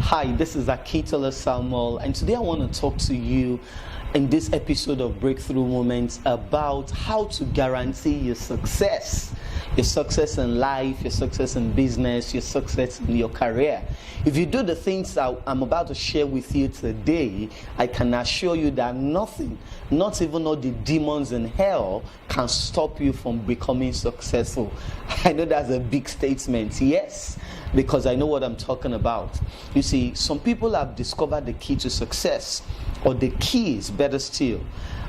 Hi, this is Akitola Samuel, and today I want to talk to you in this episode of Breakthrough Moments about how to guarantee your success in life, your success in business, your success in your career. If you do the things I'm about to share with you today, I can assure you that nothing, not even all the demons in hell, can stop you from becoming successful. I know that's a big statement, yes, because I know what I'm talking about. You see, some people have discovered the key to success, or the keys, better still,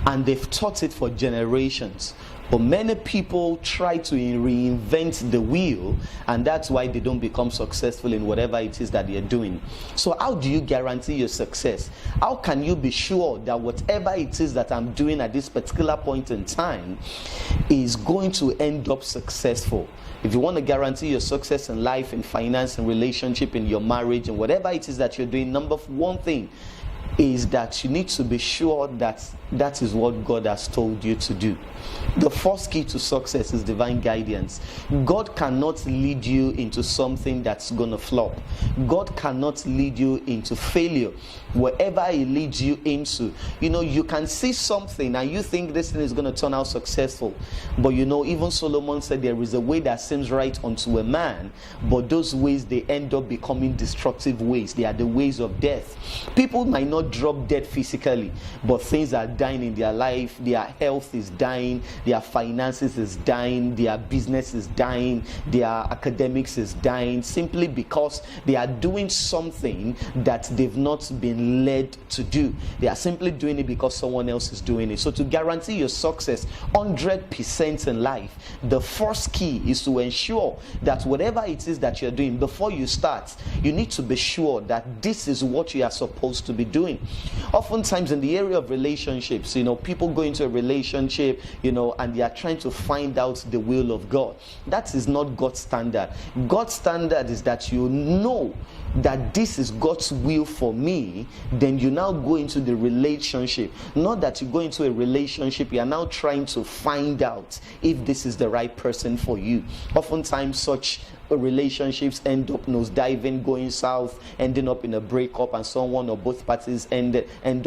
and they've taught it for generations. But many people try to reinvent the wheel, and that's why they don't become successful in whatever it is that they're doing. So how do you guarantee your success? How can you be sure that whatever it is that I'm doing at this particular point in time is going to end up successful? If you want to guarantee your success in life, in finance, in relationship, in your marriage, and whatever it is that you're doing, number one thing is that you need to be sure that that is what God has told you to do. The first key to success is divine guidance. God cannot lead you into something that's going to flop. God cannot lead you into failure. Wherever He leads you into, you can see something and you think this thing is going to turn out successful. But even Solomon said there is a way that seems right unto a man, but those ways, they end up becoming destructive ways. They are the ways of death. People might not drop dead physically, but things are dying in their life. Their health is dying, their finances is dying, their business is dying, their academics is dying, simply because they are doing something that they've not been led to do. They are simply doing it because someone else is doing it. So to guarantee your success 100% in life, the first key is to ensure that whatever it is that you're doing, before you start, you need to be sure that this is what you are supposed to be doing. Oftentimes in the area of relationships, people go into a relationship, and they are trying to find out the will of God. That is not God's standard. God's standard is that you know that this is God's will for me, then you now go into the relationship. Not that you go into a relationship, you are now trying to find out if this is the right person for you. Oftentimes such relationships end up nosediving, going south, ending up in a breakup, and someone or both parties end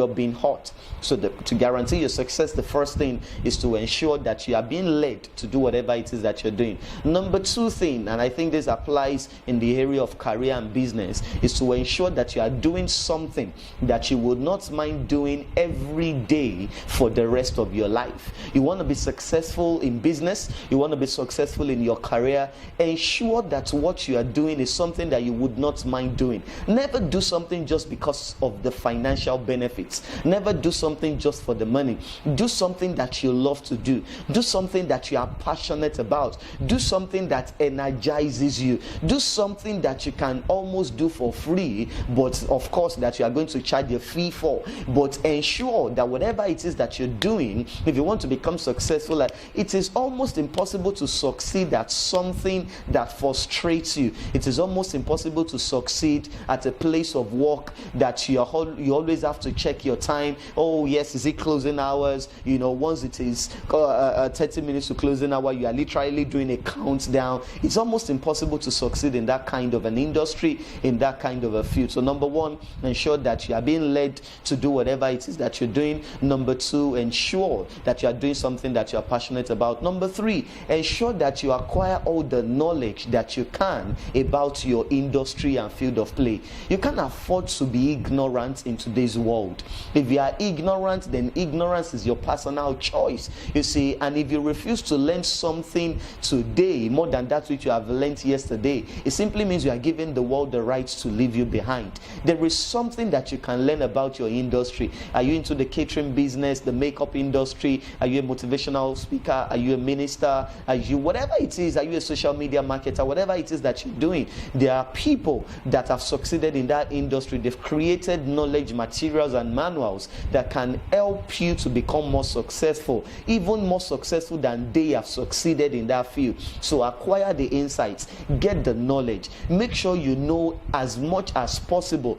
up being hurt. So to guarantee your success, the first thing is to ensure that you are being led to do whatever it is that you're doing. Number two thing, and I think this applies in the area of career and business, is to ensure that you are doing something that you would not mind doing every day for the rest of your life. You want to be successful in business, you want to be successful in your career, ensure that what you are doing is something that you would not mind doing. Never do something just because of the financial benefits. Never do something just for the money. Do something that you love to do. Do something that you are passionate about. Do something that energizes you. Do something that you can almost do for free, but of course that you are going to charge a fee for. But ensure that whatever it is that you're doing, if you want to become successful, it is almost impossible to succeed at something that frustrates you. It is almost impossible to succeed at a place of work that you always have to check your time. Oh yes, is it closing hours? Once it is 30 minutes to closing hour, you are literally doing a countdown. It's almost impossible to succeed in that kind of an industry, in that kind of a field. So number one, ensure that you are being led to do whatever it is that you're doing. Number two, ensure that you are doing something that you are passionate about. Number three, ensure that you acquire all the knowledge that you can about your industry and field of play. You can't afford to be ignorant in today's world. If you are ignorant, then ignorance is your personal choice. You see, and if you refuse to learn something today more than that which you have learned yesterday, it simply means you are giving the world the right to leave you behind. There is something that you can learn about your industry. Are you into the catering business, the makeup industry? Are you a motivational speaker? Are you a minister? Are you whatever it is? Are you a social media marketer? Whatever it is that you're doing, there are people that have succeeded in that industry. They've created knowledge materials and manuals that can help you to become more successful, even more successful than they have succeeded in that field. So acquire the insights, get the knowledge, make sure you know as much as possible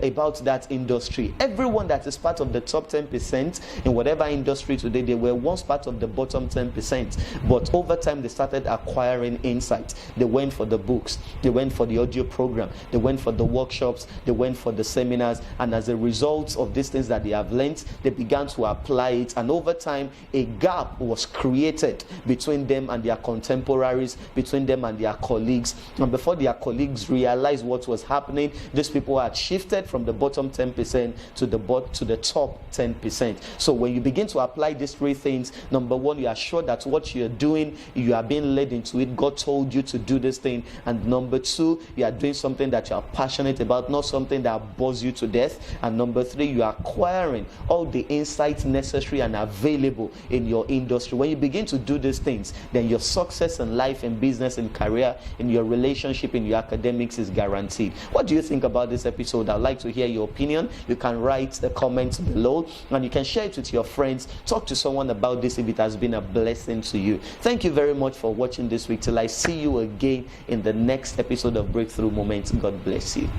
about that industry. Everyone that is part of the top 10% in whatever industry today, they were once part of the bottom 10%, but over time they started acquiring insights. They went for the books, they went for the audio program, they went for the workshops, they went for the seminars, and as a result of these things that they have learned, they began to apply it, and over time a gap was created between them and their contemporaries, between them and their colleagues. And before their colleagues realized what was happening, these people had shifted from the bottom 10% to the top 10%. So when you begin to apply these three things, number one, you are sure that what you're doing, you are being led into it. God told you to do this thing. And number two, you are doing something that you are passionate about, not something that bores you to death. And number three, you are acquiring all the insights necessary and available in your industry. When you begin to do these things, then your success in life, in business, in career, in your relationship, in your academics is guaranteed. What do you think about this episode? I'd like to hear your opinion. You can write a comment below, and you can share it with your friends. Talk to someone about this if it has been a blessing to you. Thank you very much for watching this week. Till I see you again in the next episode of Breakthrough Moments. God bless you.